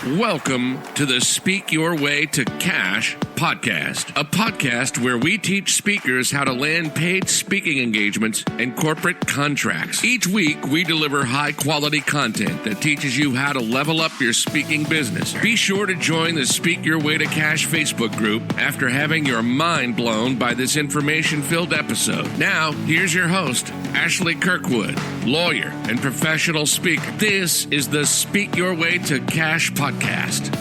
Welcome to the Speak Your Way to Cash podcast, a podcast where we teach speakers how to land paid speaking engagements and corporate contracts. Each week, we deliver high-quality content that teaches you how to level up your speaking business. Be sure to join the Speak Your Way to Cash Facebook group after having your mind blown by this information-filled episode. Now, here's your host, Ashley Kirkwood, lawyer and professional speaker. This is the Speak Your Way to Cash podcast.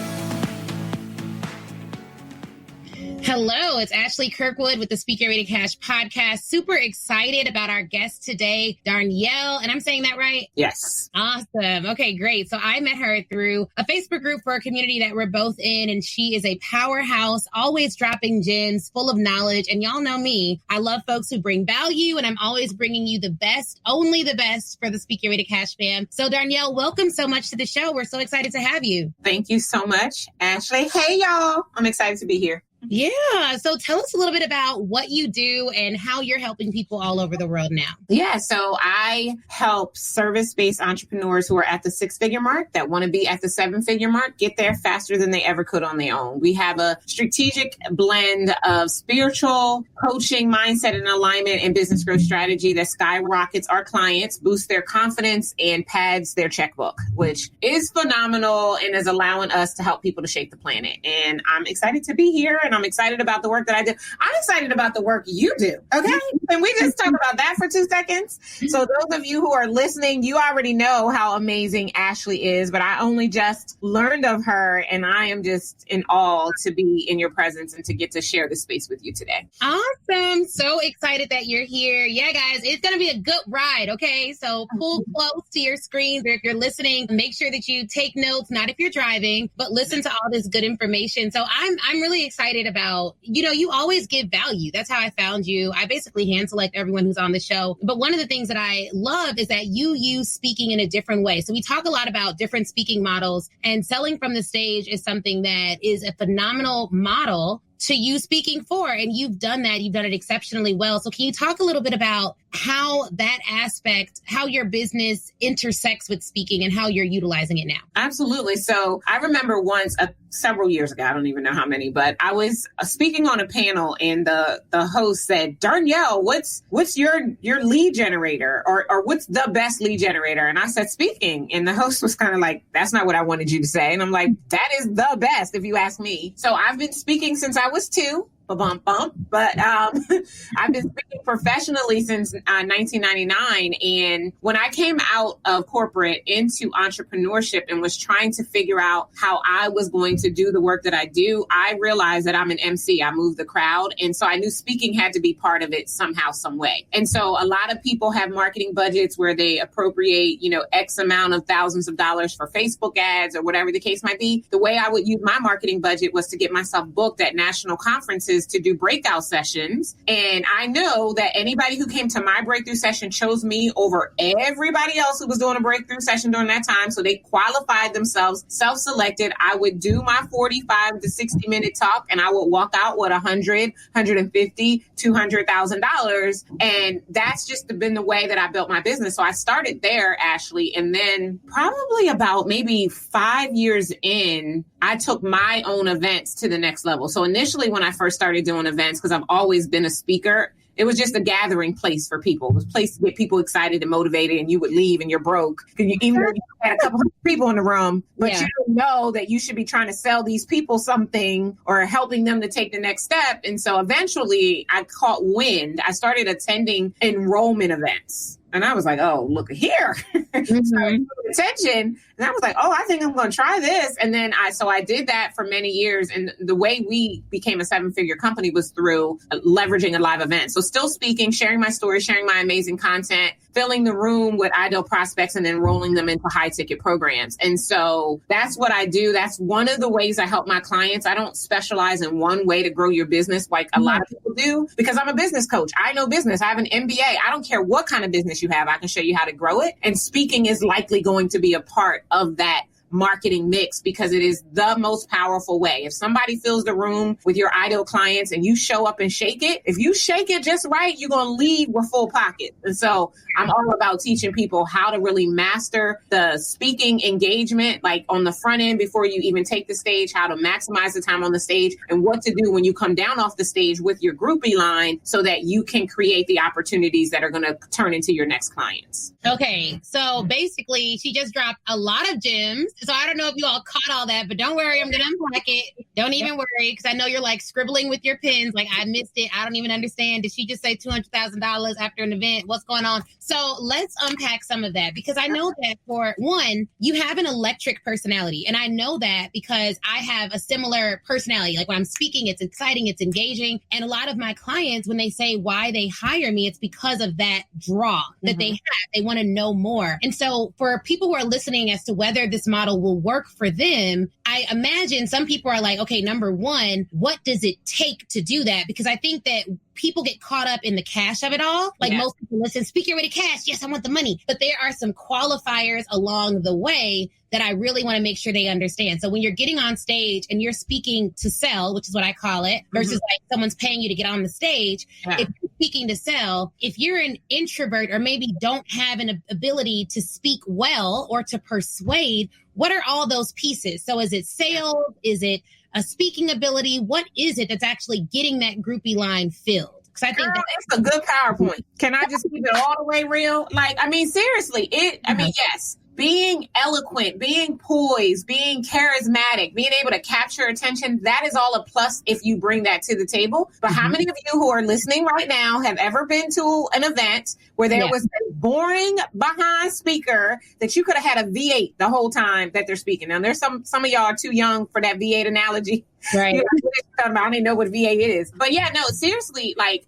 Hello, it's Ashley Kirkwood with the Speak Your Way to Cash podcast. Super excited about our guest today, Darnyelle, and I'm saying that right? Yes. Awesome. Okay, great. So I met her through a Facebook group for a community that we're both in, and she is a powerhouse, always dropping gems, full of knowledge. And y'all know me, I love folks who bring value, and I'm always bringing you the best, only the best for the Speak Your Way to Cash fam. So Darnyelle, welcome so much to the show. We're so excited to have you. Thank you so much, Ashley. Hey, y'all. I'm excited to be here. Yeah. So tell us a little bit about what you do and how you're helping people all over the world now. Yeah. So I help service-based entrepreneurs who are at the 6-figure mark that want to be at the 7-figure mark get there faster than they ever could on their own. We have a strategic blend of spiritual coaching, mindset and alignment, and business growth strategy that skyrockets our clients, boosts their confidence, and pads their checkbook, which is phenomenal and is allowing us to help people to shape the planet. And I'm excited to be here. And I'm excited about the work that I do. I'm excited about the work you do. Okay. Can we just talk about that for 2 seconds? So those of you who are listening, you already know how amazing Ashley is, but I only just learned of her and I am just in awe to be in your presence and to get to share this space with you today. Awesome. So excited that you're here. Yeah, guys, it's going to be a good ride. Okay. So pull close to your screens, or if you're listening, make sure that you take notes, not if you're driving, but listen to all this good information. So I'm really excited about, you always give value. That's how I found you. I basically hand select everyone who's on the show. But one of the things that I love is that you use speaking in a different way. So we talk a lot about different speaking models, and selling from the stage is something that is a phenomenal model to you speaking for. And you've done that. You've done it exceptionally well. So can you talk a little bit about how that aspect, how your business intersects with speaking and how you're utilizing it now? Absolutely. So I remember once, several years ago, I don't even know how many, but I was speaking on a panel and the host said, Darnyelle, what's your lead generator or what's the best lead generator? And I said, speaking. And the host was kind of like, that's not what I wanted you to say. And I'm like, that is the best if you ask me. So I've been speaking since I was 2. But I've been speaking professionally since 1999. And when I came out of corporate into entrepreneurship and was trying to figure out how I was going to do the work that I do, I realized that I'm an MC. I move the crowd. And so I knew speaking had to be part of it somehow, some way. And so a lot of people have marketing budgets where they appropriate, X amount of thousands of dollars for Facebook ads or whatever the case might be. The way I would use my marketing budget was to get myself booked at national conferences to do breakout sessions. And I know that anybody who came to my breakthrough session chose me over everybody else who was doing a breakthrough session during that time. So they qualified themselves, self-selected. I would do my 45 to 60 minute talk and I would walk out with $100, $150, $200,000. And that's just been the way that I built my business. So I started there, Ashley. And then probably about maybe 5 years in, I took my own events to the next level. So initially when I first started doing events, because I've always been a speaker, it was just a gathering place for people. It was a place to get people excited and motivated, and you would leave and you're broke. Even though you had a couple hundred people in the room, but you don't know that you should be trying to sell these people something or helping them to take the next step. And so eventually I caught wind. I started attending enrollment events. And I was like, oh, look here. Mm-hmm. So I paid attention. And I was like, oh, I think I'm going to try this. And then I did that for many years. And the way we became a 7-figure company was through leveraging a live event. So still speaking, sharing my story, sharing my amazing content, filling the room with ideal prospects and enrolling them into high ticket programs. And so that's what I do. That's one of the ways I help my clients. I don't specialize in one way to grow your business like a lot of people do, because I'm a business coach. I know business. I have an MBA. I don't care what kind of business you have. I can show you how to grow it. And speaking is likely going to be a part of that marketing mix because it is the most powerful way. If somebody fills the room with your ideal clients and you show up and shake it, if you shake it just right, you're going to leave with full pockets. And so I'm all about teaching people how to really master the speaking engagement, like on the front end before you even take the stage, how to maximize the time on the stage, and what to do when you come down off the stage with your groupie line so that you can create the opportunities that are going to turn into your next clients. Okay, so basically she just dropped a lot of gems. So I don't know if you all caught all that, but don't worry, I'm going to unpack it. Don't even worry, because I know you're like scribbling with your pens. Like, I missed it. I don't even understand. Did she just say $200,000 after an event? What's going on? So let's unpack some of that, because I know that for one, you have an electric personality. And I know that because I have a similar personality. Like when I'm speaking, it's exciting, it's engaging. And a lot of my clients, when they say why they hire me, it's because of that draw that they have. They want to know more. And so for people who are listening as to whether this model will work for them, I imagine some people are like, okay, number one, what does it take to do that? Because I think that people get caught up in the cash of it all. Like most people listen, speak your way to cash. Yes, I want the money. But there are some qualifiers along the way that I really want to make sure they understand. So when you're getting on stage and you're speaking to sell, which is what I call it, versus like someone's paying you to get on the stage, if you're speaking to sell, if you're an introvert or maybe don't have an ability to speak well or to persuade, what are all those pieces? So is it sales? Is it a speaking ability? What is it that's actually getting that groupie line filled? Because I think it's a good PowerPoint. Can I just keep it all the way real? Like, I mean, seriously, yes. Being eloquent, being poised, being charismatic, being able to capture attention, that is all a plus if you bring that to the table. But how many of you who are listening right now have ever been to an event where there was a boring behind speaker that you could have had a V8 the whole time that they're speaking? Now, there's some of y'all are too young for that V8 analogy. Right. You know, I don't even know what V8 is. But yeah, no, seriously, like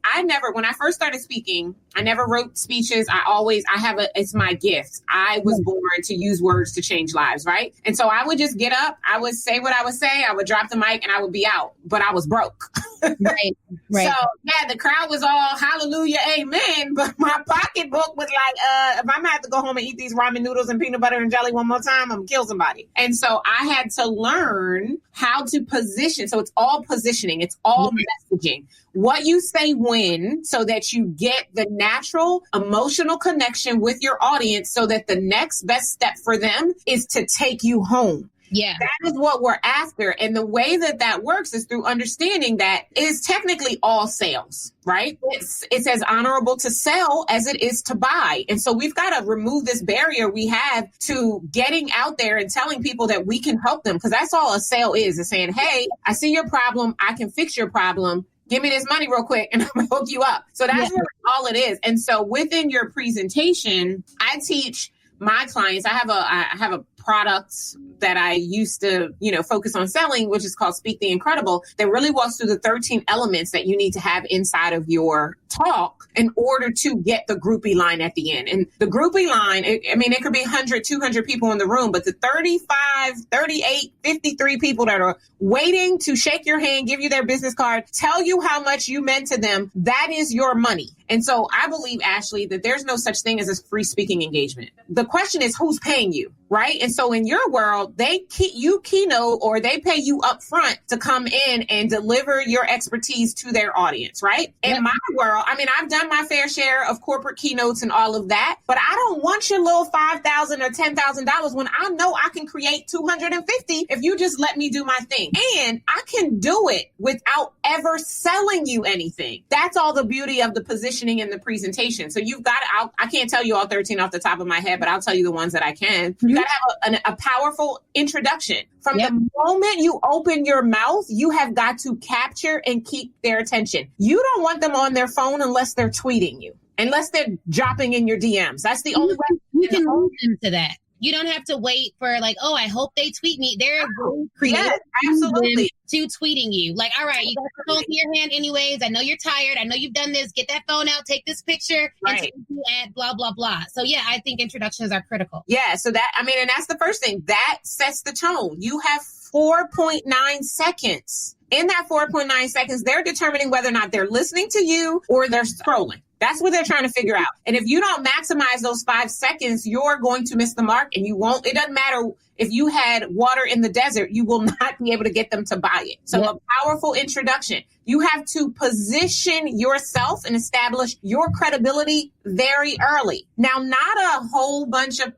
when I first started speaking, I never wrote speeches. It's my gift. I was born to use words to change lives, right? And so I would just get up, I would say what I would say, I would drop the mic and I would be out, but I was broke. Right. So yeah, the crowd was all hallelujah, amen. But my pocketbook was like, if I'm gonna have to go home and eat these ramen noodles and peanut butter and jelly one more time, I'm gonna kill somebody. And so I had to learn how to position. So it's all positioning. It's all messaging. What you say when, so that you get the natural emotional connection with your audience so that the next best step for them is to take you home. Yeah. That is what we're after. And the way that works is through understanding that it is technically all sales, right? It's as honorable to sell as it is to buy. And so we've got to remove this barrier we have to getting out there and telling people that we can help them. Because that's all a sale is saying, hey, I see your problem. I can fix your problem. Give me this money real quick and I'm going to hook you up. So that's really all it is. And so within your presentation, I teach my clients, I have a product that I used to, focus on selling, which is called Speak the Incredible, that really walks through the 13 elements that you need to have inside of your talk in order to get the groupie line at the end. And the groupie line, it could be 100, 200 people in the room, but the 35, 38, 53 people that are waiting to shake your hand, give you their business card, tell you how much you meant to them, that is your money. And so I believe, Ashley, that there's no such thing as a free speaking engagement. The question is, who's paying you, right? And so in your world, you keynote or they pay you up front to come in and deliver your expertise to their audience, right? In my world, I've done my fair share of corporate keynotes and all of that, but I don't want your little $5,000 or $10,000 when I know I can create 250 if you just let me do my thing. And I can do it without ever selling you anything. That's all the beauty of the positioning and the presentation. So you've got, I can't tell you all 13 off the top of my head, but I'll tell you the ones that I can. You got to have a powerful introduction. From the moment you open your mouth, you have got to capture and keep their attention. You don't want them on their phone unless they're tweeting you, unless they're dropping in your DMs. That's the only way. You can move them to that. You don't have to wait for I hope they tweet me. They're creative. Absolutely. To tweeting you. Like, all right, you got the phone in your hand anyways. I know you're tired. I know you've done this. Get that phone out, take this picture, and add blah, blah, blah. So yeah, I think introductions are critical. Yeah. So that, and that's the first thing. That sets the tone. You have 4.9 seconds. In that 4.9 seconds, they're determining whether or not they're listening to you or they're scrolling. That's what they're trying to figure out. And if you don't maximize those 5 seconds, you're going to miss the mark and you won't. It doesn't matter if you had water in the desert, you will not be able to get them to buy it. So a powerful introduction. You have to position yourself and establish your credibility very early. Now, not a whole bunch of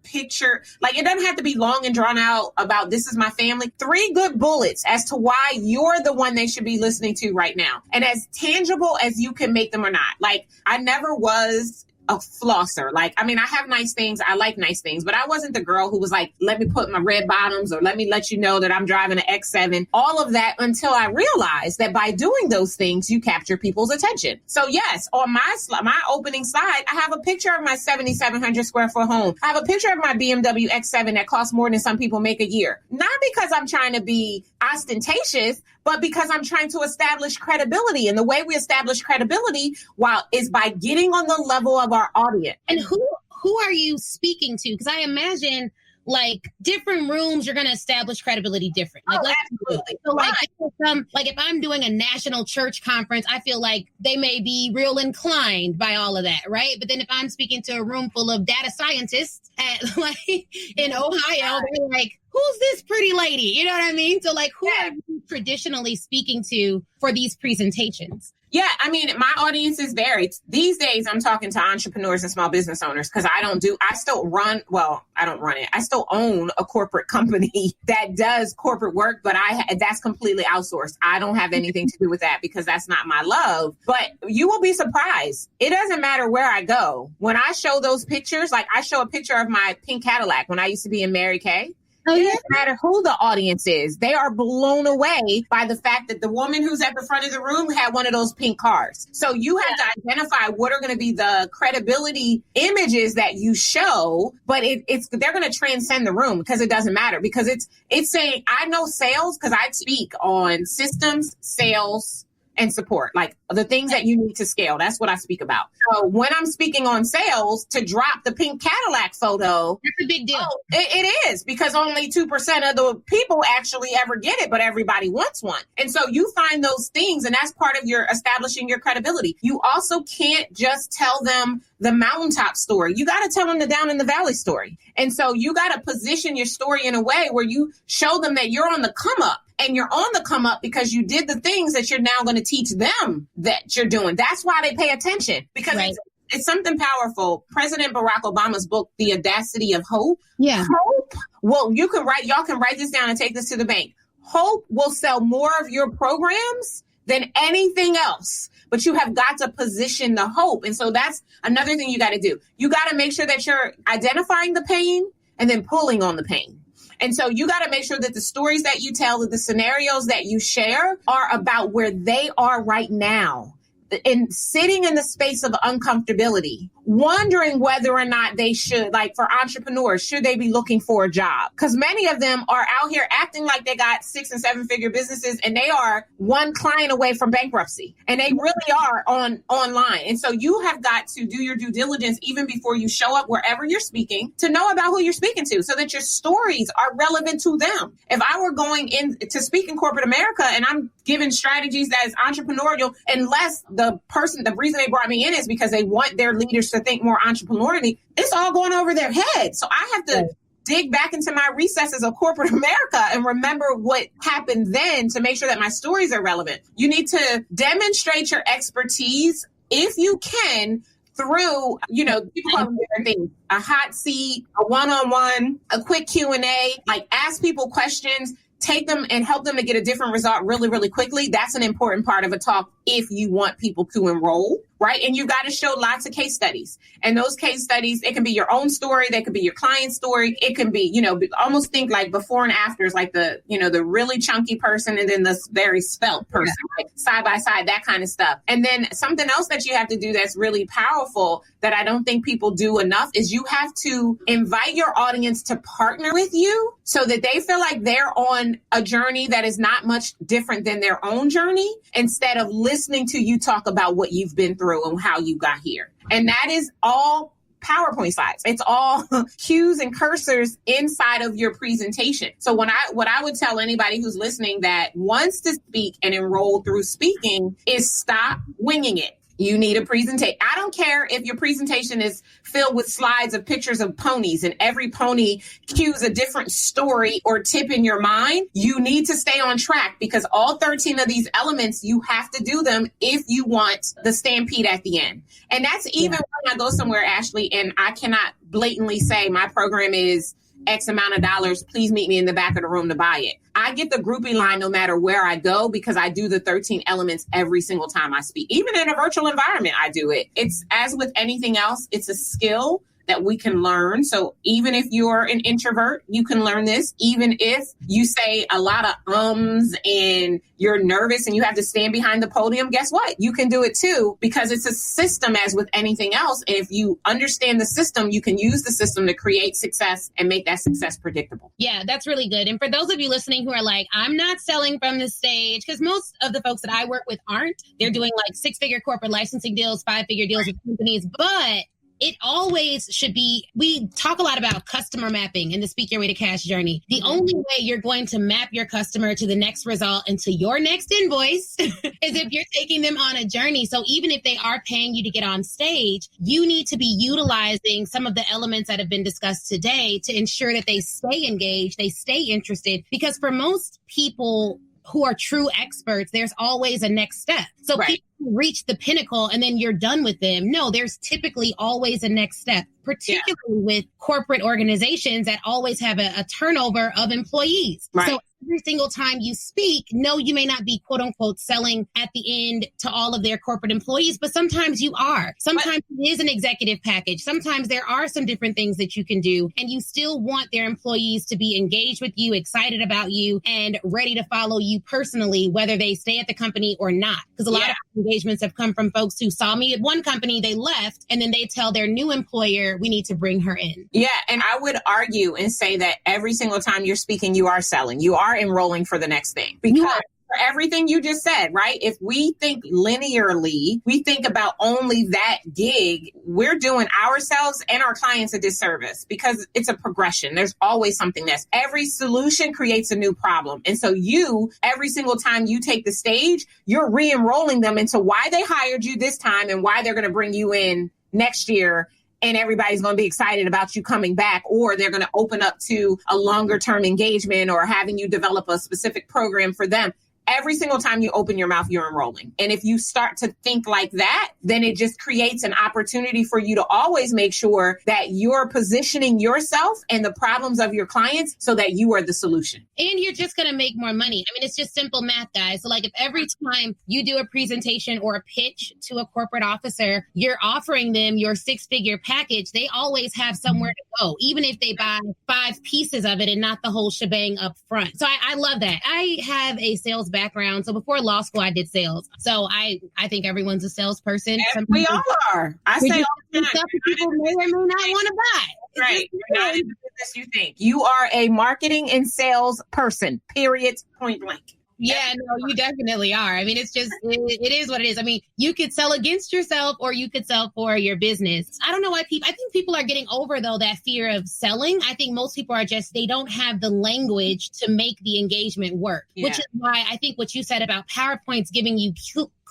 like it doesn't have to be long and drawn out about this is my family. 3 good bullets as to why you're the one they should be listening to right now. And as tangible as you can make them or not. Like, I never was a flosser. Like, I mean, I have nice things. I like nice things, but I wasn't the girl who was like, let me put my red bottoms or let me let you know that I'm driving an X7, all of that, until I realized that by doing those things, you capture people's attention. So yes, on my opening slide, I have a picture of my 7,700 square foot home. I have a picture of my BMW X7 that costs more than some people make a year. Not because I'm trying to be ostentatious, but because I'm trying to establish credibility. And the way we establish credibility is by getting on the level of our audience. And who are you speaking to? Because I imagine like different rooms, you're going to establish credibility different. Like, absolutely. So like if I'm doing a national church conference, I feel like they may be real inclined by all of that, right? But then if I'm speaking to a room full of data scientists in Ohio, they're like, who's this pretty lady? You know what I mean? So like, who are you traditionally speaking to for these presentations? Yeah, I mean, my audience is varied. These days, I'm talking to entrepreneurs and small business owners because I don't run it. I still own a corporate company that does corporate work, but that's completely outsourced. I don't have anything to do with that because that's not my love. But you will be surprised. It doesn't matter where I go. When I show those pictures, like I show a picture of my pink Cadillac when I used to be in Mary Kay. It doesn't matter who the audience is. They are blown away by the fact that the woman who's at the front of the room had one of those pink cars. So you have to identify what are going to be the credibility images that you show, but they're going to transcend the room because it doesn't matter because it's saying, I know sales because I speak on systems, sales, and support, like the things that you need to scale. That's what I speak about. So when I'm speaking on sales, to drop the pink Cadillac photo, that's a big deal. It is because only 2% of the people actually ever get it, but everybody wants one. And so you find those things, and that's part of your establishing your credibility. You also can't just tell them the mountaintop story. You got to tell them the down in the valley story. And so you got to position your story in a way where you show them that you're on the come up. And you're on the come up because you did the things that you're now going to teach them that you're doing. That's why they pay attention because it's something powerful. President Barack Obama's book, The Audacity of Hope. Yeah. Hope. Well, y'all can write this down and take this to the bank. Hope will sell more of your programs than anything else. But you have got to position the hope. And so that's another thing you got to do. You got to make sure that you're identifying the pain and then pulling on the pain. And so you got to make sure that the stories that you tell, that the scenarios that you share are about where they are right now. And sitting in the space of uncomfortability, wondering whether or not they should, like for entrepreneurs, should they be looking for a job? Because many of them are out here acting like they got 6- and 7-figure businesses and they are one client away from bankruptcy. And they really are online. And so you have got to do your due diligence even before you show up wherever you're speaking to know about who you're speaking to so that your stories are relevant to them. If I were going in to speak in corporate America and I'm giving strategies that is entrepreneurial, unless the reason they brought me in is because they want their leaders to think more entrepreneurially, it's all going over their head. So I have to dig back into my recesses of corporate America and remember what happened then to make sure that my stories are relevant. You need to demonstrate your expertise if you can through, people call them different things, a hot seat, a one-on-one, a quick Q&A, like ask people questions, take them and help them to get a different result really, really quickly. That's an important part of a talk if you want people to enroll, right? And you've got to show lots of case studies. And those case studies, it can be your own story. They could be your client's story. It can be, almost think like before and afters, like the really chunky person and then the very svelte person, like side by side, that kind of stuff. And then something else that you have to do that's really powerful that I don't think people do enough is you have to invite your audience to partner with you so that they feel like they're on a journey that is not much different than their own journey instead of listening to you talk about what you've been through and how you got here. And that is all PowerPoint slides. It's all cues and cursors inside of your presentation. So what I would tell anybody who's listening that wants to speak and enroll through speaking is stop winging it. You need a presentation. I don't care if your presentation is filled with slides of pictures of ponies and every pony cues a different story or tip in your mind. You need to stay on track because all 13 of these elements, you have to do them if you want the stampede at the end. And that's even when I go somewhere, Ashley, and I cannot blatantly say my program is X amount of dollars, please meet me in the back of the room to buy it. I get the groupie line no matter where I go because I do the 13 elements every single time I speak. Even in a virtual environment, I do it. It's as with anything else, it's a skill that we can learn. So even if you're an introvert, you can learn this. Even if you say a lot of ums and you're nervous and you have to stand behind the podium, guess what? You can do it too, because it's a system as with anything else. And if you understand the system, you can use the system to create success and make that success predictable. Yeah, that's really good. And for those of you listening who are like, I'm not selling from the stage, because most of the folks that I work with aren't. They're doing like 6-figure corporate licensing deals, 5-figure deals with companies, but it always should be, we talk a lot about customer mapping in the Speak Your Way to Cash journey. The only way you're going to map your customer to the next result and to your next invoice is if you're taking them on a journey. So even if they are paying you to get on stage, you need to be utilizing some of the elements that have been discussed today to ensure that they stay engaged, they stay interested, because for most people who are true experts, there's always a next step. So people reach the pinnacle and then you're done with them. No, there's typically always a next step, particularly with corporate organizations that always have a turnover of employees. Right. So every single time you speak, no, you may not be quote unquote selling at the end to all of their corporate employees, but sometimes you are. Sometimes it is an executive package. Sometimes there are some different things that you can do, and you still want their employees to be engaged with you, excited about you, and ready to follow you personally, whether they stay at the company or not. Because a lot of engagements have come from folks who saw me at one company, they left, and then they tell their new employer, we need to bring her in. Yeah. And I would argue and say that every single time you're speaking, you are selling. You are enrolling for the next thing. Because for everything you just said, right? If we think linearly, we think about only that gig, we're doing ourselves and our clients a disservice because it's a progression. There's always something that's every solution creates a new problem. And so you, every single time you take the stage, you're re-enrolling them into why they hired you this time and why they're going to bring you in next year. And everybody's going to be excited about you coming back, or they're going to open up to a longer term engagement or having you develop a specific program for them. Every single time you open your mouth, you're enrolling. And if you start to think like that, then it just creates an opportunity for you to always make sure that you're positioning yourself and the problems of your clients so that you are the solution. And you're just going to make more money. I mean, it's just simple math, guys. So like if every time you do a presentation or a pitch to a corporate officer, you're offering them your 6-figure package, they always have somewhere to go, even if they buy 5 pieces of it and not the whole shebang up front. So I love that. I have a sales background. So before law school, I did sales. So I think everyone's a salesperson. We all are. I say all the time. Stuff people may or may not want to buy. Right. You're not in the business you think. You are a marketing and sales person, period, point blank. Yeah, no, you definitely are. I mean, it's just, it is what it is. I mean, you could sell against yourself or you could sell for your business. I don't know why I think people are getting over, though, that fear of selling. I think most people are just, they don't have the language to make the engagement work, which is why I think what you said about PowerPoints giving you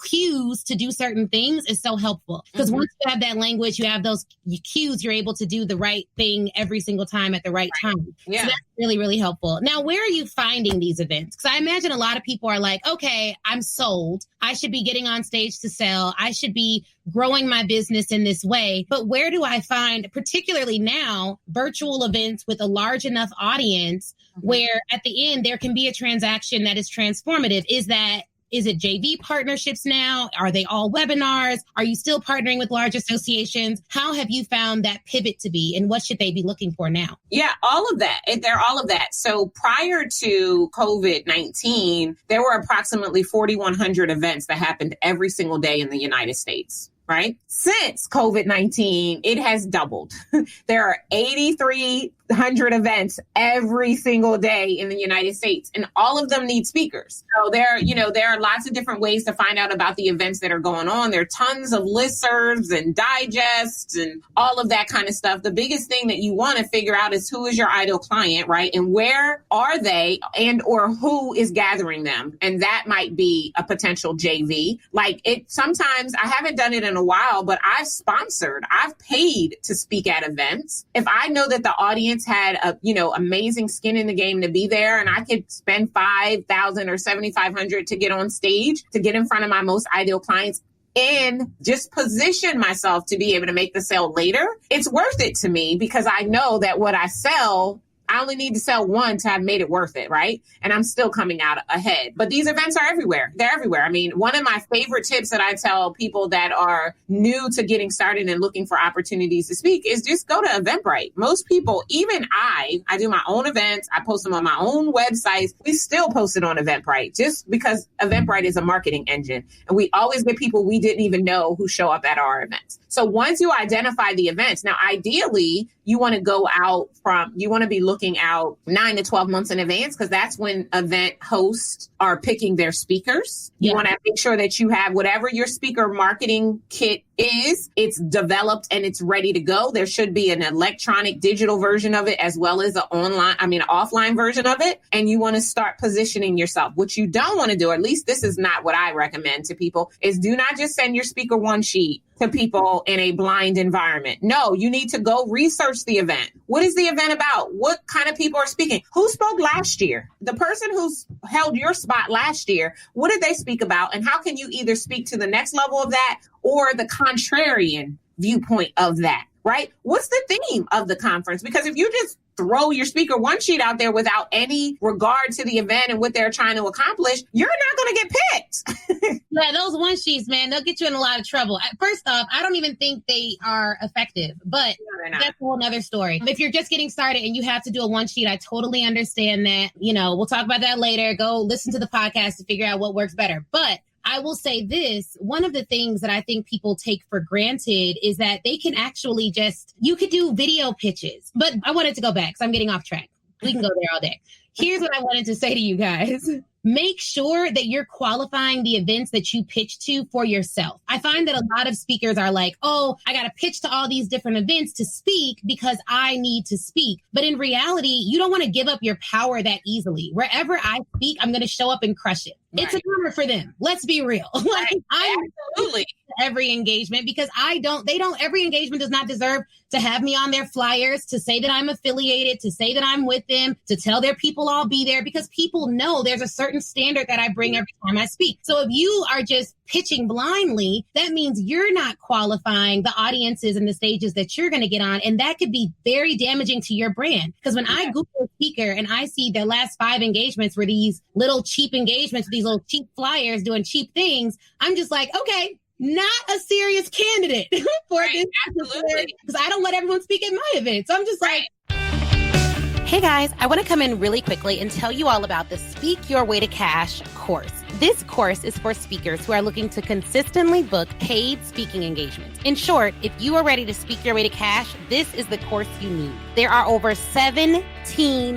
cues to do certain things is so helpful. Because once you have that language, you have those cues, you're able to do the right thing every single time at the right time. Yeah. So that's really, really helpful. Now, where are you finding these events? Because I imagine a lot of people are like, okay, I'm sold. I should be getting on stage to sell. I should be growing my business in this way. But where do I find, particularly now, virtual events with a large enough audience where at the end there can be a transaction that is transformative? Is it JV partnerships now? Are they all webinars? Are you still partnering with large associations? How have you found that pivot to be, and what should they be looking for now? Yeah, all of that. They're all of that. So prior to COVID-19, there were approximately 4,100 events that happened every single day in the United States. Right? Since COVID-19, it has doubled. There are 83 100 events every single day in the United States, and all of them need speakers. So there are lots of different ways to find out about the events that are going on. There are tons of listservs and digests and all of that kind of stuff. The biggest thing that you want to figure out is who is your ideal client, right? And where are they, and or who is gathering them? And that might be a potential JV. Sometimes I haven't done it in a while, but I've paid to speak at events. If I know that the audience had amazing skin in the game to be there, and I could spend $5,000 or $7,500 to get on stage, to get in front of my most ideal clients, and just position myself to be able to make the sale later, it's worth it to me, because I know that what I sell, I only need to sell one to have made it worth it, right? And I'm still coming out ahead. But these events are everywhere. They're everywhere. I mean, one of my favorite tips that I tell people that are new to getting started and looking for opportunities to speak is just go to Eventbrite. Most people, even I do my own events. I post them on my own websites. We still post it on Eventbrite just because Eventbrite is a marketing engine. And we always get people we didn't even know who show up at our events. So once you identify the events, now ideally, you want to be looking out 9 to 12 months in advance, because that's when event hosts are picking their speakers. You want to make sure that you have whatever your speaker marketing kit is, it's developed and it's ready to go. There should be an electronic digital version of it, as well as an offline version of it. And you want to start positioning yourself. What you don't want to do, or at least this is not what I recommend to people, is do not just send your speaker one sheet to people in a blind environment. No, you need to go research the event. What is the event about? What kind of people are speaking? Who spoke last year? The person who's held your spot last year, what did they speak about? And how can you either speak to the next level of that or the contrarian viewpoint of that, right? What's the theme of the conference? Because if you just throw your speaker one sheet out there without any regard to the event and what they're trying to accomplish, you're not going to get picked. Yeah, those one sheets, man, they'll get you in a lot of trouble. First off, I don't even think they are effective, but that's a whole nother story. If you're just getting started and you have to do a one sheet, I totally understand that. We'll talk about that later. Go listen to the podcast to figure out what works better. But I will say this, one of the things that I think people take for granted is that they can actually you could do video pitches. But I wanted to go back, so I'm getting off track. We can go there all day. Here's what I wanted to say to you guys. Make sure that you're qualifying the events that you pitch to for yourself. I find that a lot of speakers are like, oh, I got to pitch to all these different events to speak because I need to speak. But in reality, you don't want to give up your power that easily. Wherever I speak, I'm going to show up and crush it. Right. It's an honor for them. Let's be real. Absolutely. Every engagement, because every engagement does not deserve to have me on their flyers, to say that I'm affiliated, to say that I'm with them, to tell their people I'll be there, because people know there's a certain standard that I bring every time I speak. So if you are just pitching blindly, that means you're not qualifying the audiences and the stages that you're going to get on. And that could be very damaging to your brand. Because when I Google a speaker and I see their last 5 engagements were these little cheap engagements, these little cheap flyers doing cheap things, I'm just like, okay, not a serious candidate for this. Absolutely. Because I don't let everyone speak at my events. So I'm just like, hey guys, I want to come in really quickly and tell you all about the Speak Your Way to Cash course. This course is for speakers who are looking to consistently book paid speaking engagements. In short, if you are ready to speak your way to cash, this is the course you need. There are over 17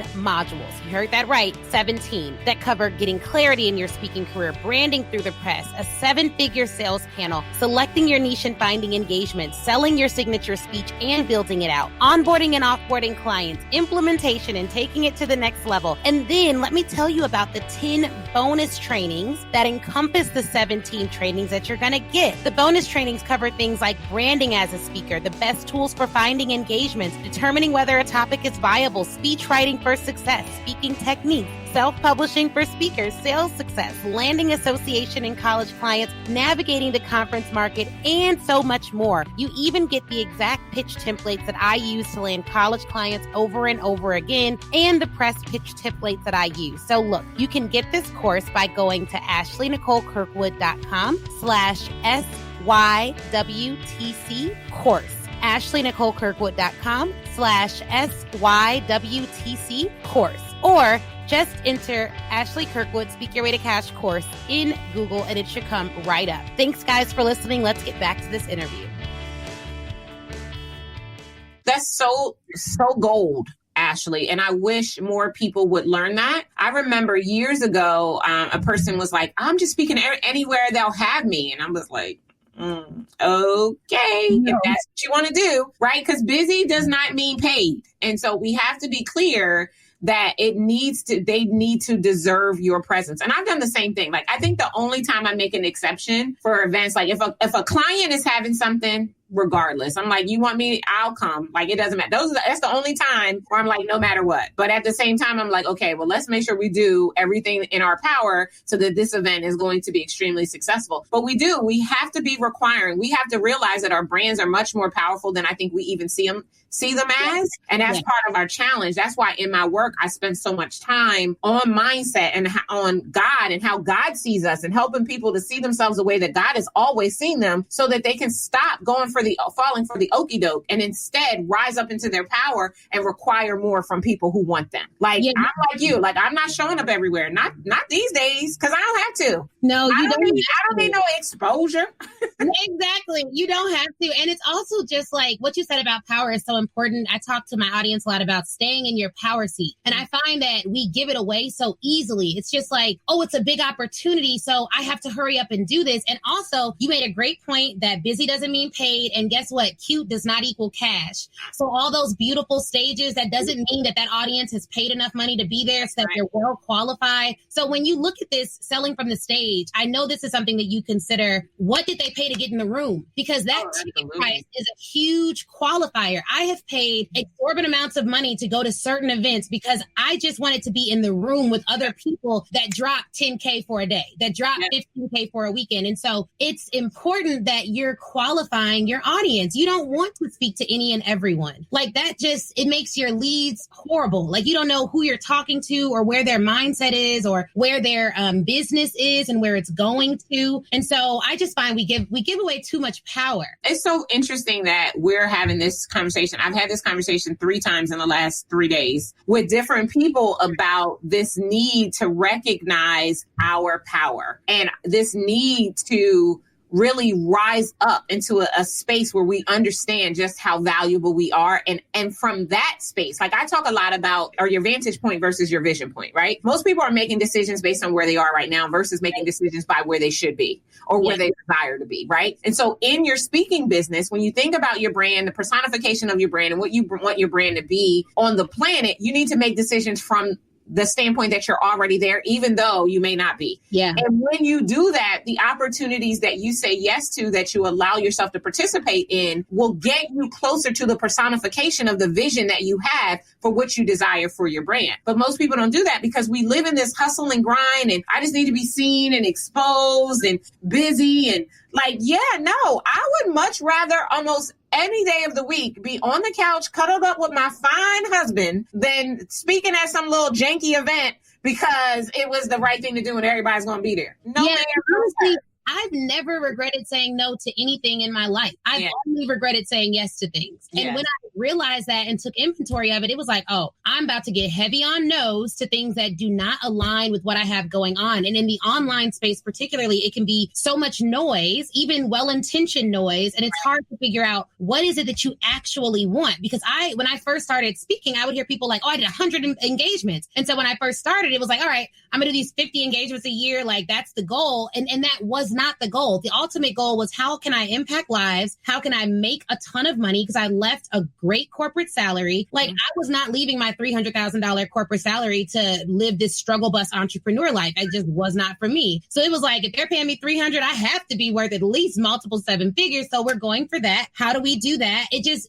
modules. You heard that right, 17, that cover getting clarity in your speaking career, branding through the press, a 7-figure sales panel, selecting your niche and finding engagements, selling your signature speech and building it out, onboarding and offboarding clients, implementation and taking it to the next level. And then let me tell you about the 10 bonus trainings that encompass the 17 trainings that you're going to get. The bonus trainings cover things like branding as a speaker, the best tools for finding engagements, determining whether a topic is viable, speech writing for success, speaking techniques, self-publishing for speakers, sales success, landing association and college clients, navigating the conference market, and so much more. You even get the exact pitch templates that I use to land college clients over and over again, and the press pitch templates that I use. So look, you can get this course by going to ashleynicolekirkwood.com/SYWCC course. ashleynicolekirkwood.com/SYWCC course. Or just enter Ashley Kirkwood Speak Your Way to Cash course in Google and it should come right up. Thanks guys for listening. Let's get back to this interview. That's so gold, Ashley. And I wish more people would learn that. I remember years ago, a person was like, I'm just speaking anywhere they'll have me. And I was like, okay, if that's what you want to do, right? Because busy does not mean paid. And so we have to be clear that they need to deserve your presence. And I've done the same thing. Like, I think the only time I make an exception for events, like if a client is having something, regardless, I'm like, you want me, I'll come. Like, it doesn't matter. That's the only time where I'm like, no matter what. But at the same time, I'm like, okay, well, let's make sure we do everything in our power so that this event is going to be extremely successful. But we have to be requiring. We have to realize that our brands are much more powerful than I think we even see them as. And that's part of our challenge. That's why in my work, I spend so much time on mindset and on God and how God sees us and helping people to see themselves the way that God has always seen them so that they can stop falling for the okie doke and instead rise up into their power and require more from people who want them. Like, I'm like you, like, I'm not showing up everywhere. Not these days, because I don't have to. No, I don't need no exposure. Exactly. You don't have to. And it's also just like what you said about power is so important. I talk to my audience a lot about staying in your power seat. And I find that we give it away so easily. It's just like, oh, it's a big opportunity, so I have to hurry up and do this. And also, you made a great point that busy doesn't mean paid. And guess what? Cute does not equal cash. So all those beautiful stages, that doesn't mean that audience has paid enough money to be there so that they're well qualified. So when you look at this selling from the stage, I know this is something that you consider, what did they pay to get in the room? Because that ticket price is a huge qualifier. I have paid exorbitant amounts of money to go to certain events because I just wanted to be in the room with other people that drop $10K for a day, that drop $15K for a weekend. And so it's important that you're qualifying your audience. You don't want to speak to any and everyone. Like, that it makes your leads horrible. Like, you don't know who you're talking to or where their mindset is or where their business is and where it's going to. And so I just find we give away too much power. It's so interesting that we're having this conversation. I've had this conversation 3 times in the last 3 days with different people about this need to recognize our power and this need to really rise up into a space where we understand just how valuable we are. And from that space, like, I talk a lot about your vantage point versus your vision point, right? Most people are making decisions based on where they are right now versus making decisions by where they should be or where they desire to be, right? And so in your speaking business, when you think about your brand, the personification of your brand and what you want your brand to be on the planet, you need to make decisions from the standpoint that you're already there, even though you may not be. Yeah. And when you do that, the opportunities that you say yes to, that you allow yourself to participate in, will get you closer to the personification of the vision that you have for what you desire for your brand. But most people don't do that because we live in this hustle and grind, and I just need to be seen and exposed and busy. And like, I would much rather almost any day of the week be on the couch, cuddled up with my fine husband, than speaking at some little janky event because it was the right thing to do and everybody's going to be there. Honestly, I've never regretted saying no to anything in my life. I've only regretted saying yes to things. And when I realized that and took inventory of it, it was like, oh, I'm about to get heavy on no's to things that do not align with what I have going on. And in the online space, particularly, it can be so much noise, even well-intentioned noise. And it's hard to figure out what is it that you actually want. Because when I first started speaking, I would hear people like, oh, I did 100 engagements. And so when I first started, it was like, all right, I'm going to do these 50 engagements a year. Like, that's the goal. And that was not the goal. The ultimate goal was, how can I impact lives? How can I make a ton of money? Because I left a great corporate salary. Like, I was not leaving my $300,000 corporate salary to live this struggle bus entrepreneur life. It just was not for me. So it was like, if they're paying me $300, I have to be worth at least multiple 7 figures. So we're going for that. How do we do that?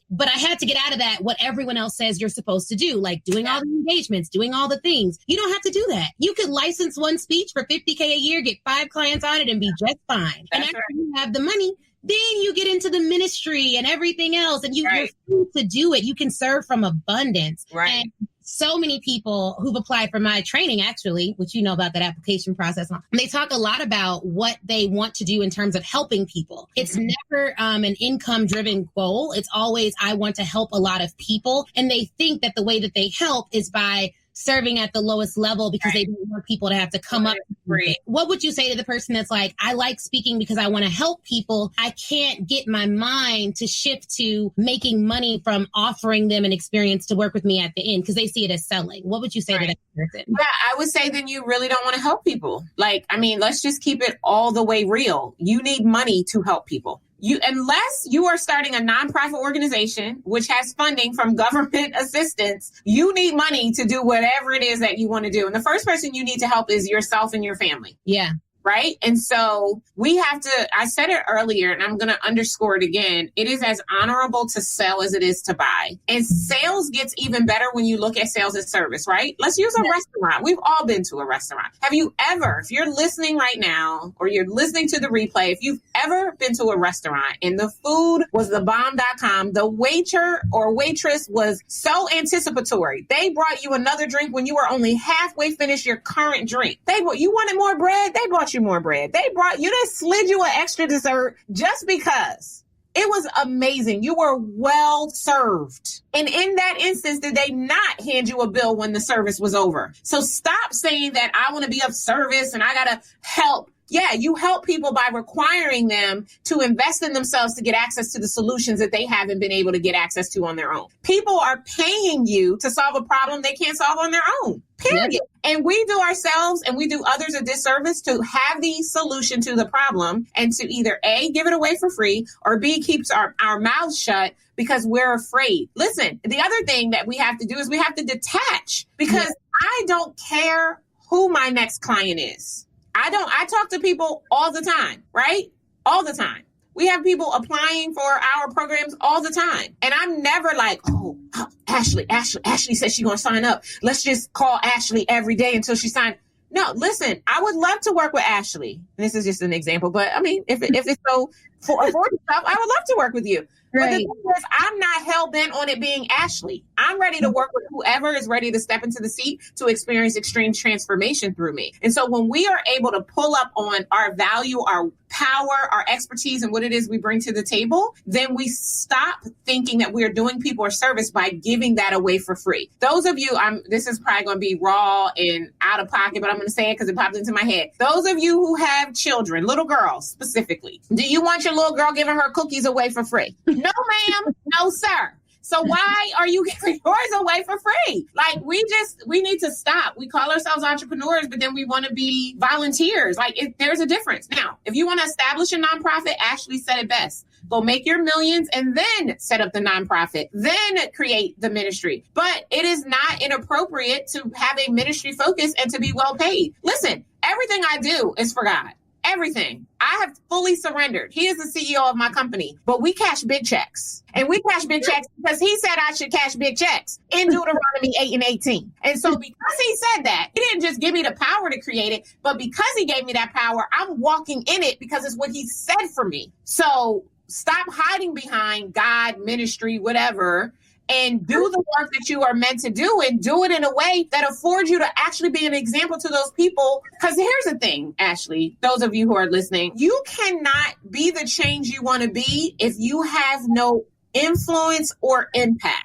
But I had to get out of that, what everyone else says you're supposed to do, like doing all the engagements, doing all the things. You don't have to do that. You could license one speech for $50K a year, get 5 clients on it, and be just fine. And after you have the money, then you get into the ministry and everything else, and you're free to do it. You can serve from abundance. Right. And so many people who've applied for my training, actually, which you know about that application process, they talk a lot about what they want to do in terms of helping people. It's never an income-driven goal. It's always, I want to help a lot of people. And they think that the way that they help is by serving at the lowest level because they don't want people to have to come up to free. What would you say to the person that's like, I like speaking because I want to help people. I can't get my mind to shift to making money from offering them an experience to work with me at the end because they see it as selling. What would you say to that person? Yeah, I would say then you really don't want to help people. Like, I mean, let's just keep it all the way real. You need money to help people. Unless you are starting a nonprofit organization, which has funding from government assistance, you need money to do whatever it is that you want to do. And the first person you need to help is yourself and your family. Yeah. Right. And so we have to, I said it earlier and I'm going to underscore it again. It is as honorable to sell as it is to buy. And sales gets even better when you look at sales as service, right? Let's use a restaurant. We've all been to a restaurant. Have you ever, if you're listening right now or you're listening to the replay, if you've ever been to a restaurant and the food was the bomb.com, the waiter or waitress was so anticipatory. They brought you another drink when you were only halfway finished your current drink. You wanted more bread? They brought you more bread. They slid you an extra dessert just because. It was amazing. You were well served. And in that instance, did they not hand you a bill when the service was over? So stop saying that I want to be of service and I got to help. Yeah, you help people by requiring them to invest in themselves to get access to the solutions that they haven't been able to get access to on their own. People are paying you to solve a problem they can't solve on their own. Period. Yep. And we do ourselves and we do others a disservice to have the solution to the problem and to either A, give it away for free, or B, keeps our mouths shut because we're afraid. Listen, the other thing that we have to do is we have to detach because I don't care who my next client is. I talk to people all the time, right? All the time. We have people applying for our programs all the time. And I'm never like, oh, Ashley says she's going to sign up. Let's just call Ashley every day until she signs. No, listen, I would love to work with Ashley. And this is just an example, but I mean, if it's so for affordable stuff, I would love to work with you. Right. But the thing is, I'm not hell-bent on it being Ashley. I'm ready to work with whoever is ready to step into the seat to experience extreme transformation through me. And so when we are able to pull up on our value, our power, our expertise, and what it is we bring to the table, then we stop thinking that we're doing people a service by giving that away for free. Those of you, this is probably going to be raw and out of pocket, but I'm going to say it because it popped into my head. Those of you who have children, little girls specifically, do you want your little girl giving her cookies away for free? No, ma'am. No, sir. So why are you giving yours away for free? Like, we need to stop. We call ourselves entrepreneurs, but then we want to be volunteers. Like, there's a difference. Now, if you want to establish a nonprofit, Ashley said it best. Go make your millions and then set up the nonprofit, then create the ministry. But it is not inappropriate to have a ministry focus and to be well paid. Listen, everything I do is for God. Everything. I have fully surrendered. He is the CEO of my company, but we cash big checks. And we cash big checks because he said I should cash big checks in Deuteronomy 8:18. And so because he said that, he didn't just give me the power to create it, but because he gave me that power, I'm walking in it because it's what he said for me. So stop hiding behind God, ministry, whatever, and do the work that you are meant to do and do it in a way that affords you to actually be an example to those people. Because here's the thing, Ashley, those of you who are listening, you cannot be the change you want to be if you have no influence or impact.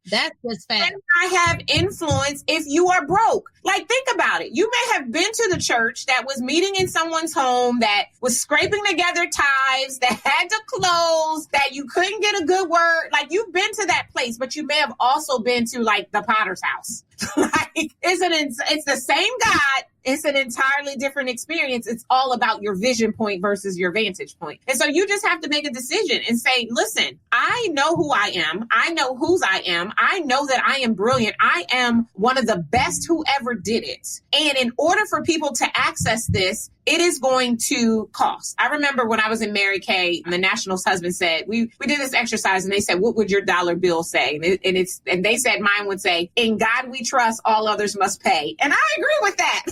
That's just fact. And I have influence if you are broke. Like, think about it. You may have been to the church that was meeting in someone's home, that was scraping together tithes, that had to close, that you couldn't get a good word. Like, you've been to that place, but you may have also been to, like, the Potter's house. Like, it's the same God. It's an entirely different experience. It's all about your vision point versus your vantage point. And so you just have to make a decision and say, listen, I know who I am. I know whose I am. I know that I am brilliant. I am one of the best who ever did it. And in order for people to access this, it is going to cost. I remember when I was in Mary Kay, the Nationals husband said, we did this exercise and they said, what would your dollar bill say? And they said, mine would say, in God we trust, all others must pay. And I agree with that.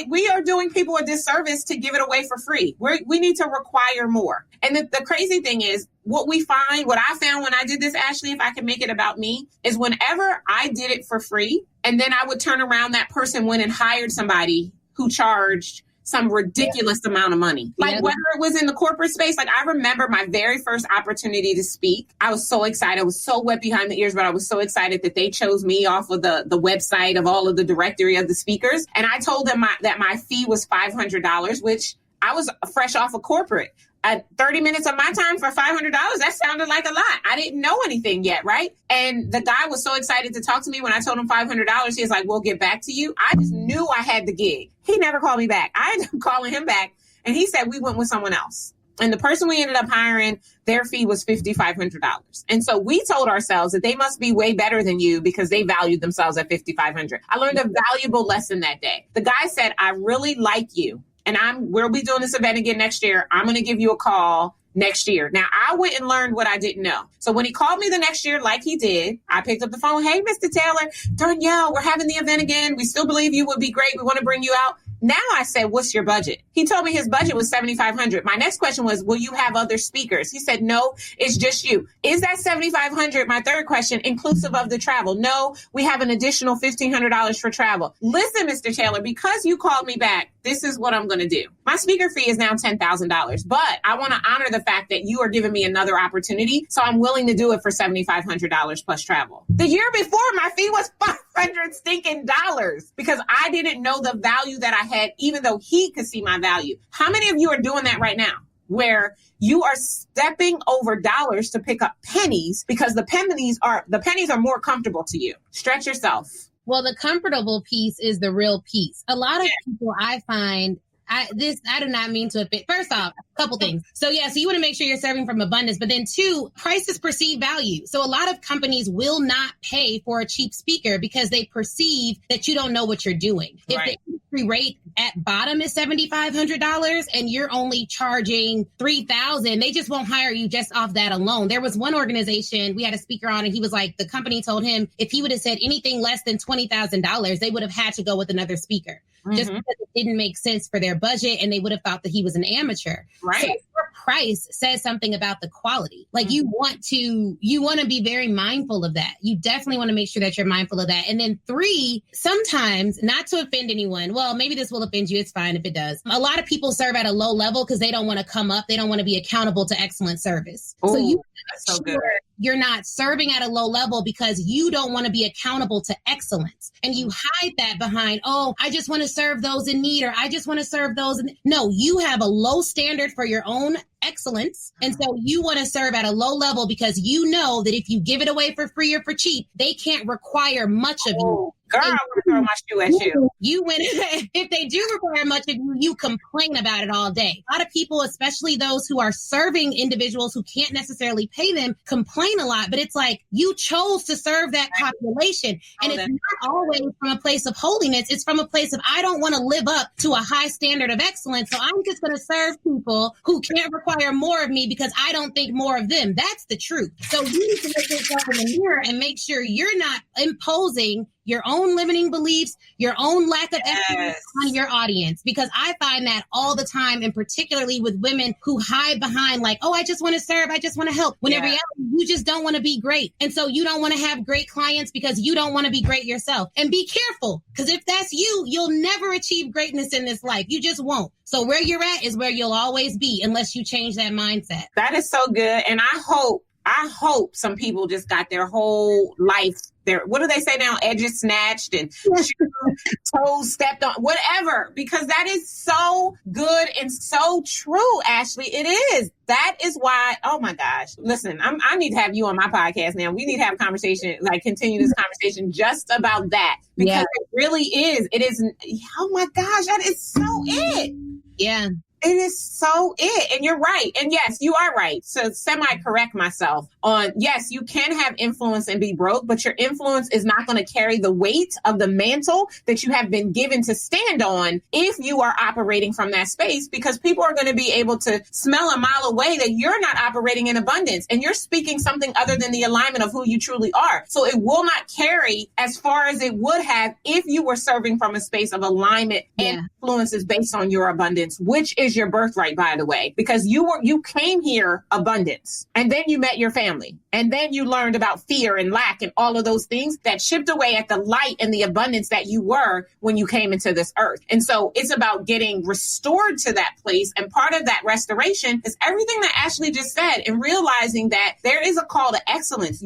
We are doing people a disservice to give it away for free. We need to require more. And the crazy thing is, what I found when I did this, Ashley, if I can make it about me, is whenever I did it for free, and then I would turn around, that person went and hired somebody who charged some ridiculous amount of money. Like whether it was in the corporate space, like I remember my very first opportunity to speak. I was so excited. I was so wet behind the ears, but I was so excited that they chose me off of the website of all of the directory of the speakers. And I told them that my fee was $500, which I was fresh off of corporate. At 30 minutes of my time for $500, that sounded like a lot. I didn't know anything yet, right? And the guy was so excited to talk to me when I told him $500. He was like, we'll get back to you. I just knew I had the gig. He never called me back. I ended up calling him back, and he said we went with someone else. And the person we ended up hiring, their fee was $5,500. And so we told ourselves that they must be way better than you because they valued themselves at $5,500. I learned a valuable lesson that day. The guy said, I really like you. And we'll be doing this event again next year. I'm going to give you a call next year. Now, I went and learned what I didn't know. So when he called me the next year, like he did, I picked up the phone. Hey, Mr. Taylor, Darnyelle, we're having the event again. We still believe you would be great. We want to bring you out. Now I said, what's your budget? He told me his budget was $7,500. My next question was, will you have other speakers? He said, no, it's just you. Is that $7,500? My third question, inclusive of the travel? No, we have an additional $1,500 for travel. Listen, Mr. Taylor, because you called me back, this is what I'm going to do. My speaker fee is now $10,000, but I want to honor the fact that you are giving me another opportunity. So I'm willing to do it for $7,500 plus travel. The year before, my fee was $500 stinking dollars because I didn't know the value that I had, even though he could see my value. How many of you are doing that right now, where you are stepping over dollars to pick up pennies because the pennies are more comfortable to you? Stretch yourself. Well, the comfortable piece is the real piece. A lot of people I find, I do not mean to offend. First off, a couple things. So you want to make sure you're serving from abundance, but then two, price is perceived value. So a lot of companies will not pay for a cheap speaker because they perceive that you don't know what you're doing. Right. If the industry rate at bottom is $7,500 and you're only charging $3,000, they just won't hire you just off that alone. There was one organization, we had a speaker on, and he was like, the company told him if he would have said anything less than $20,000, they would have had to go with another speaker. Just because it didn't make sense for their budget and they would have thought that he was an amateur. Right. So your price says something about the quality. Like you want to be very mindful of that. You definitely want to make sure that you're mindful of that. And then three, sometimes, not to offend anyone, well, maybe this will offend you. It's fine if it does. A lot of people serve at a low level because they don't want to come up. They don't want to be accountable to excellent service. Ooh, so you that's so good. You're not serving at a low level because you don't want to be accountable to excellence. And you hide that behind, oh, I just want to serve those in need, or I just want to serve those. No, you have a low standard for your own excellence. And so you want to serve at a low level because you know that if you give it away for free or for cheap, they can't require much of you. Girl, I want to throw my shoe at you. If they do require much of you, you complain about it all day. A lot of people, especially those who are serving individuals who can't necessarily pay them, complain a lot. But it's like you chose to serve that population. And it's not always from a place of holiness. It's from a place of, I don't want to live up to a high standard of excellence. So I'm just going to serve people who can't require more of me because I don't think more of them. That's the truth. So you need to look at yourself in the mirror and make sure you're not imposing your own limiting beliefs, your own lack of excellence on your audience. Because I find that all the time, and particularly with women who hide behind like, oh, I just want to serve, I just want to help. When in reality, you just don't want to be great. And so you don't want to have great clients because you don't want to be great yourself. And be careful, because if that's you, you'll never achieve greatness in this life. You just won't. So where you're at is where you'll always be unless you change that mindset. That is so good. And I hope some people just got their whole life, what do they say now? Edges snatched and toes stepped on, whatever, because that is so good and so true, Ashley. It is. That is why, oh my gosh, listen, I need to have you on my podcast now. We need to have a conversation, continue this conversation just about that, because it really is. It is. Oh my gosh, that is so it. Yeah. It is so it. And you're right. And yes, you are right. So semi-correct myself on, yes, you can have influence and be broke, but your influence is not going to carry the weight of the mantle that you have been given to stand on if you are operating from that space, because people are going to be able to smell a mile away that you're not operating in abundance and you're speaking something other than the alignment of who you truly are. So it will not carry as far as it would have if you were serving from a space of alignment and influences based on your abundance, which is is your birthright, by the way, because you came here abundance, and then you met your family, and then you learned about fear and lack and all of those things that chipped away at the light and the abundance that you were when you came into this earth. And so it's about getting restored to that place. And part of that restoration is everything that Ashley just said, and realizing that there is a call to excellence.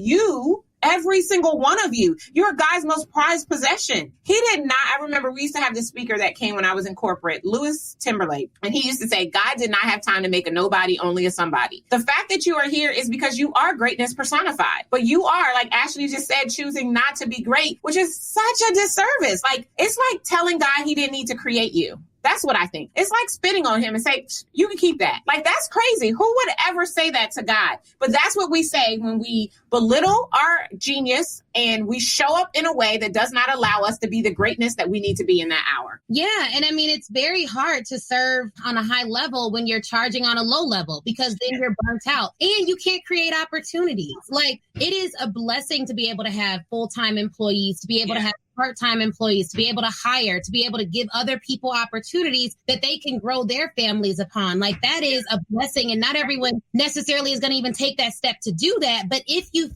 Every single one of you, you're God's most prized possession. He did not. I remember we used to have this speaker that came when I was in corporate, Louis Timberlake, and he used to say, God did not have time to make a nobody, only a somebody. The fact that you are here is because you are greatness personified, but you are, like Ashley just said, choosing not to be great, which is such a disservice. Like, it's like telling God he didn't need to create you. That's what I think. It's like spitting on him and say, you can keep that. Like, that's crazy. Who would ever say that to God? But that's what we say when we belittle our genius and we show up in a way that does not allow us to be the greatness that we need to be in that hour. Yeah. And I mean, it's very hard to serve on a high level when you're charging on a low level, because then you're burnt out and you can't create opportunities. Like, it is a blessing to be able to have full-time employees, to be able to have part-time employees, to be able to hire, to be able to give other people opportunities that they can grow their families upon. Like, that is a blessing. And not everyone necessarily is going to even take that step to do that. But if you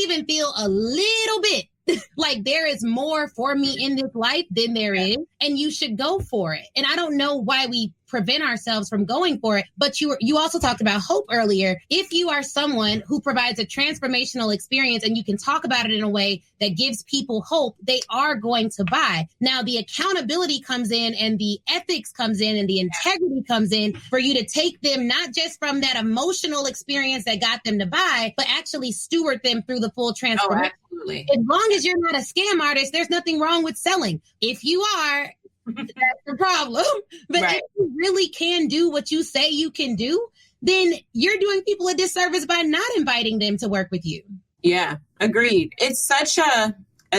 even feel a little bit like there is more for me in this life than there is, and you should go for it. And I don't know why we prevent ourselves from going for it. But you also talked about hope earlier. If you are someone who provides a transformational experience and you can talk about it in a way that gives people hope, they are going to buy. Now, the accountability comes in and the ethics comes in and the integrity comes in for you to take them not just from that emotional experience that got them to buy, but actually steward them through the full transformation. Oh, absolutely. As long as you're not a scam artist, there's nothing wrong with selling. If you are, that's the problem. But if you really can do what you say you can do, then you're doing people a disservice by not inviting them to work with you. Yeah, agreed. It's such a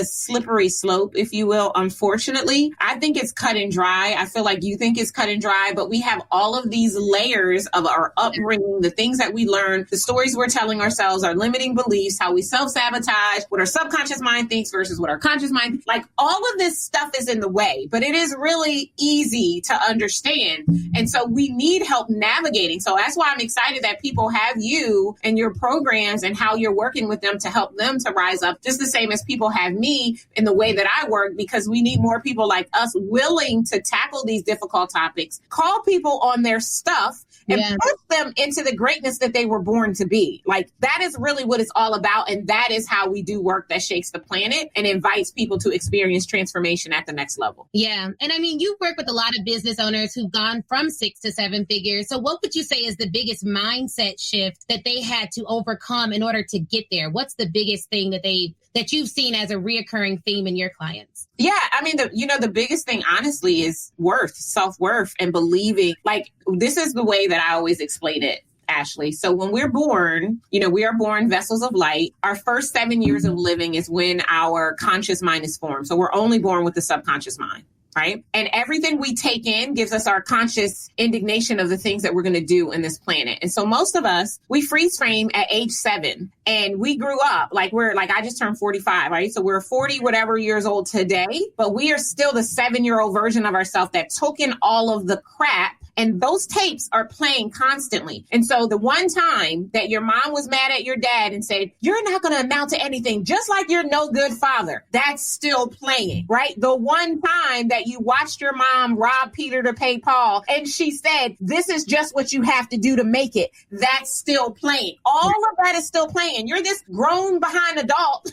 slippery slope, if you will. Unfortunately, I think it's cut and dry. I feel like you think it's cut and dry, but we have all of these layers of our upbringing, the things that we learn, the stories we're telling ourselves, our limiting beliefs, how we self-sabotage, what our subconscious mind thinks versus what our conscious mind, like all of this stuff is in the way, but it is really easy to understand. And so we need help navigating. So that's why I'm excited that people have you and your programs and how you're working with them to help them to rise up, just the same as people have me in the way that I work, because we need more people like us willing to tackle these difficult topics, call people on their stuff, and push them into the greatness that they were born to be. Like, that is really what it's all about. And that is how we do work that shakes the planet and invites people to experience transformation at the next level. Yeah. And I mean, you work with a lot of business owners who've gone from 6 to 7 figures. So what would you say is the biggest mindset shift that they had to overcome in order to get there? What's the biggest thing that you've seen as a reoccurring theme in your clients? Yeah, I mean, the biggest thing, honestly, is self-worth, and believing. Like, this is the way that I always explain it, Ashley. So when we're born, we are born vessels of light. Our first 7 years of living is when our conscious mind is formed. So we're only born with the subconscious mind. Right? And everything we take in gives us our conscious indignation of the things that we're going to do in this planet. And so most of us, we freeze frame at age 7, and we grew up I just turned 45, right? So we're 40 whatever years old today, but we are still the 7-year-old version of ourselves that took in all of the crap. And those tapes are playing constantly. And so the one time that your mom was mad at your dad and said, you're not going to amount to anything, just like you're no good father, that's still playing, right? The one time that you watched your mom rob Peter to pay Paul, and she said, this is just what you have to do to make it, that's still playing. All of that is still playing. You're this grown behind adult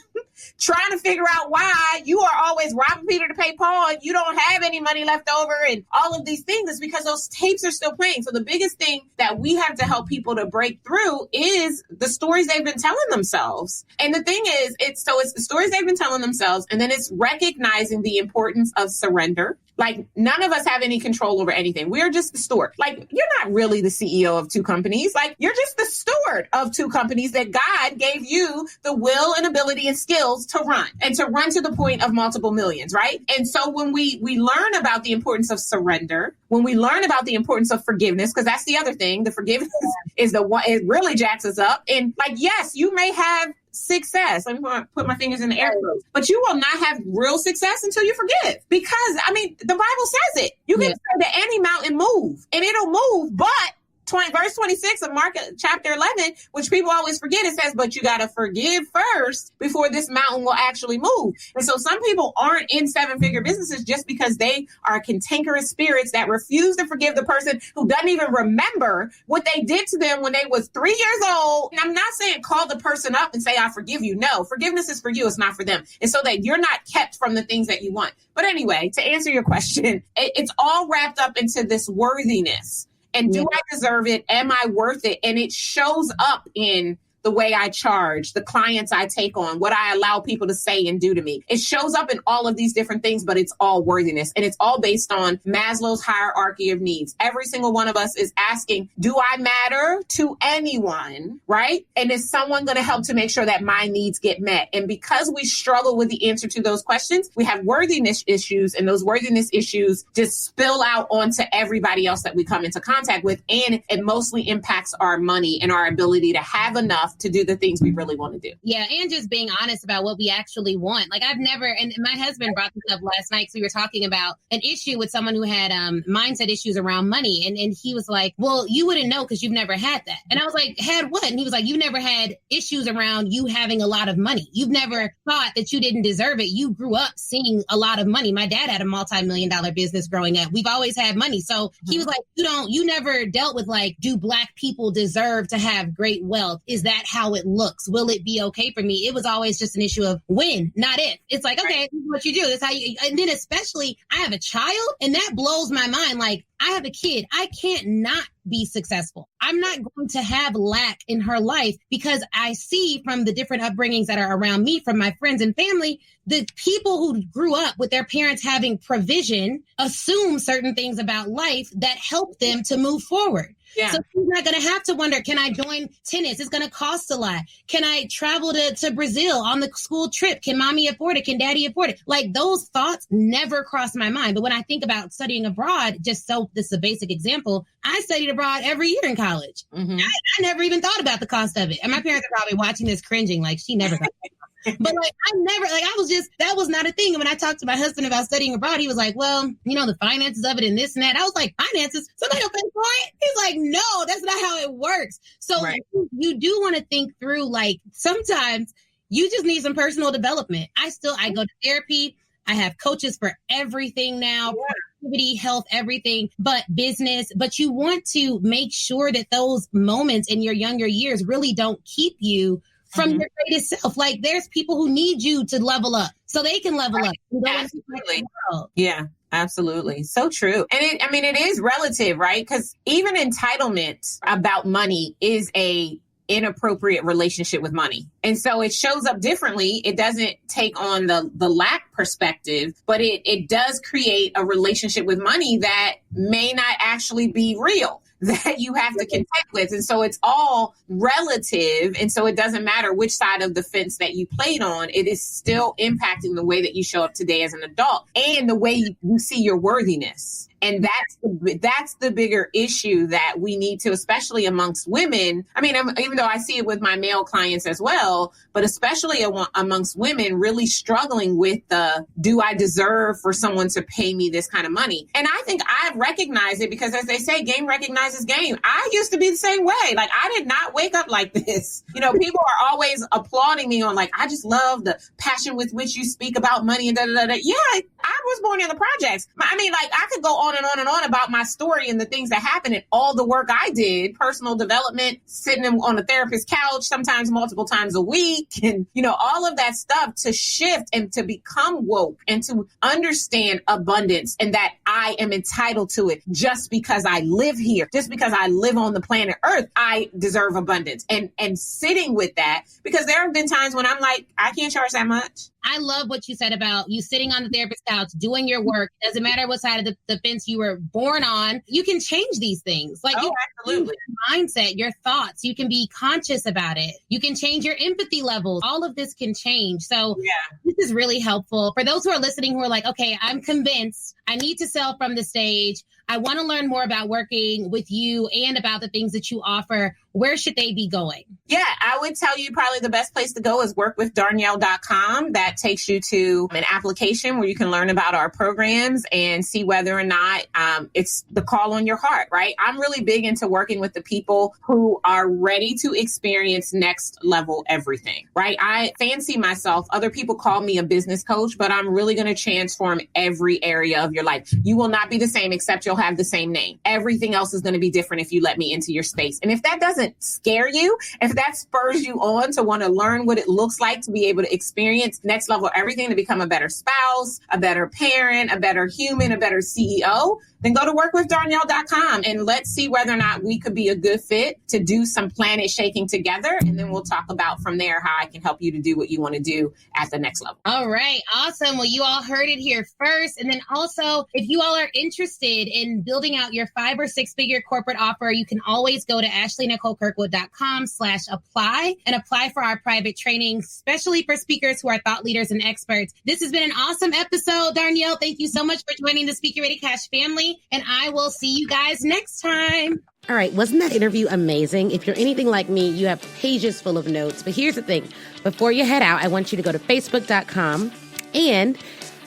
trying to figure out why you are always robbing Peter to pay Paul and you don't have any money left over and all of these things. It's because those tapes are still playing. So the biggest thing that we have to help people to break through is the stories they've been telling themselves. And the thing is, it's the stories they've been telling themselves, and then it's recognizing the importance of surrender. Like, none of us have any control over anything. We're just the steward. Like, you're not really the CEO of 2 companies. Like, you're just the steward of 2 companies that God gave you the will and ability and skills to run, and to run to the point of multiple millions, right? And so when we learn about the importance of surrender, when we learn about the importance of forgiveness, because that's the other thing, the forgiveness is the one, it really jacks us up. And like, yes, you may have success. Let me put my fingers in the air. But you will not have real success until you forgive. Because, I mean, the Bible says it. You can say to any mountain, move, and it'll move. But verse 26 of Mark chapter 11, which people always forget, it says, but you got to forgive first before this mountain will actually move. And so some people aren't in 7-figure businesses just because they are cantankerous spirits that refuse to forgive the person who doesn't even remember what they did to them when they was 3 years old. And I'm not saying call the person up and say, I forgive you. No, forgiveness is for you. It's not for them. And so that you're not kept from the things that you want. But anyway, to answer your question, it's all wrapped up into this worthiness. And do I deserve it? Am I worth it? And it shows up in the way I charge, the clients I take on, what I allow people to say and do to me. It shows up in all of these different things, but it's all worthiness. And it's all based on Maslow's hierarchy of needs. Every single one of us is asking, do I matter to anyone, right? And is someone going to help to make sure that my needs get met? And because we struggle with the answer to those questions, we have worthiness issues, and those worthiness issues just spill out onto everybody else that we come into contact with. And it mostly impacts our money and our ability to have enough to do the things we really want to do. Yeah. And just being honest about what we actually want. Like I've never, and my husband brought this up last night. So we were talking about an issue with someone who had mindset issues around money. And he was like, well, you wouldn't know because you've never had that. And I was like, had what? And he was like, you never had issues around you having a lot of money. You've never thought that you didn't deserve it. You grew up seeing a lot of money. My dad had a multi-million-dollar business growing up. We've always had money. So he was like, you never dealt with like, do Black people deserve to have great wealth? Is that how it looks? Will it be okay for me? It was always just an issue of when, not if. It's like, okay, this is what you do. That's how you, and then especially I have a child, and that blows my mind. Like I have a kid. I can't not be successful. I'm not going to have lack in her life because I see from the different upbringings that are around me, from my friends and family, the people who grew up with their parents having provision assume certain things about life that help them to move forward. Yeah. So she's not going to have to wonder, can I join tennis? It's going to cost a lot. Can I travel to Brazil on the school trip? Can mommy afford it? Can daddy afford it? Like those thoughts never cross my mind. But when I think about studying abroad, this is a basic example. I studied abroad every year in college. Mm-hmm. I never even thought about the cost of it. And my parents are probably watching this cringing like she never got it. But like, that was not a thing. And when I talked to my husband about studying abroad, he was like, well, the finances of it and this and that. I was like, finances? Somebody will pay for it? He's like, no, that's not how it works. So you do want to think through, like, sometimes you just need some personal development. I go to therapy. I have coaches for everything now, productivity, health, everything, but business. But you want to make sure that those moments in your younger years really don't keep you from your greatest self. Like there's people who need you to level up so they can level up. Absolutely. Yeah, absolutely. So true. And it is relative, right? Because even entitlement about money is a inappropriate relationship with money. And so it shows up differently. It doesn't take on the lack perspective, but it does create a relationship with money that may not actually be real, that you have to contend with. And so it's all relative. And so it doesn't matter which side of the fence that you played on, it is still impacting the way that you show up today as an adult and the way you see your worthiness. And that's the bigger issue that we need to, especially amongst women. I mean, even though I see it with my male clients as well, but especially amongst women really struggling with do I deserve for someone to pay me this kind of money? And I think I've recognized it because, as they say, game recognizes game. I used to be the same way. Like, I did not wake up like this. People are always applauding me on like, I just love the passion with which you speak about money and da-da-da-da. Yeah, I was born in the projects. I mean, like, I could go on and on and on about my story and the things that happened and all the work I did, personal development, sitting on a therapist's couch, sometimes multiple times a week. And, all of that stuff to shift and to become woke and to understand abundance and that I am entitled to it just because I live here, just because I live on the planet Earth, I deserve abundance and sitting with that, because there have been times when I'm like, I can't charge that much. I love what you said about you sitting on the therapist's couch, doing your work. It doesn't matter what side of the fence you were born on. You can change these things. Like absolutely. Your mindset, your thoughts, you can be conscious about it. You can change your empathy levels. All of this can change. So this is really helpful for those who are listening who are like, okay, I'm convinced I need to sell from the stage. I want to learn more about working with you and about the things that you offer, where should they be going? Yeah, I would tell you probably the best place to go is workwithdarnyelle.com. That takes you to an application where you can learn about our programs and see whether or not it's the call on your heart, right? I'm really big into working with the people who are ready to experience next level everything, right? I fancy myself, other people call me a business coach, but I'm really going to transform every area of your life. You will not be the same except you'll have the same name. Everything else is going to be different if you let me into your space. And if that doesn't scare you, if that spurs you on to want to learn what it looks like to be able to experience next level everything, to become a better spouse, a better parent, a better human, a better CEO, then go to workwithdarnyelle.com and let's see whether or not we could be a good fit to do some planet shaking together. And then we'll talk about from there how I can help you to do what you want to do at the next level. All right. Awesome. Well, you all heard it here first. And then also, if you all are interested in building out your 5 or 6 figure corporate offer, you can always go to ashleynicolekirkwood.com/apply and apply for our private training, especially for speakers who are thought leaders and experts. This has been an awesome episode. Darnyelle, thank you so much for joining the Speak Your Way to Cash family. And I will see you guys next time. All right, wasn't that interview amazing? If you're anything like me, you have pages full of notes. But here's the thing. Before you head out, I want you to go to facebook.com and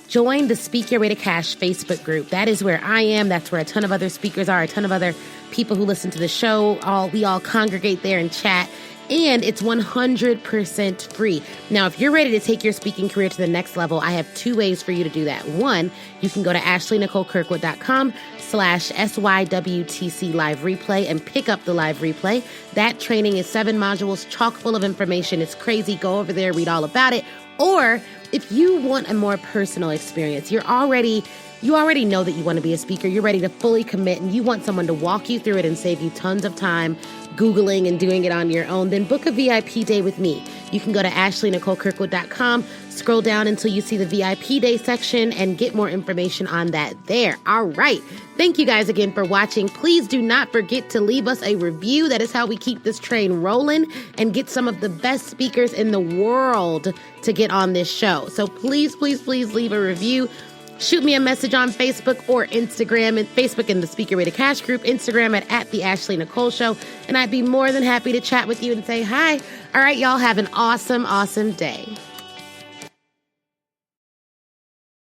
join the Speak Your Way to Cash Facebook group. That is where I am. That's where a ton of other speakers are, a ton of other people who listen to the show. We all congregate there and chat. And it's 100% free. Now, if you're ready to take your speaking career to the next level, I have 2 ways for you to do that. One, you can go to ashleynicolekirkwood.com/SYWCC live replay and pick up the live replay. That training is 7 modules, chock full of information. It's crazy. Go over there, read all about it. Or if you want a more personal experience, you already know that you want to be a speaker. You're ready to fully commit and you want someone to walk you through it and save you tons of time Googling and doing it on your own, then book a VIP day with me. You can go to ashleynicolekirkwood.com, scroll down until you see the VIP day section and get more information on that there. All right. Thank you guys again for watching. Please do not forget to leave us a review. That is how we keep this train rolling and get some of the best speakers in the world to get on this show. So please, please, please leave a review. Shoot me a message on Facebook or Instagram, and Facebook in the Speak Your Way to Cash group, Instagram at the Ashley Nicole Show. And I'd be more than happy to chat with you and say hi. All right, y'all have an awesome, awesome day.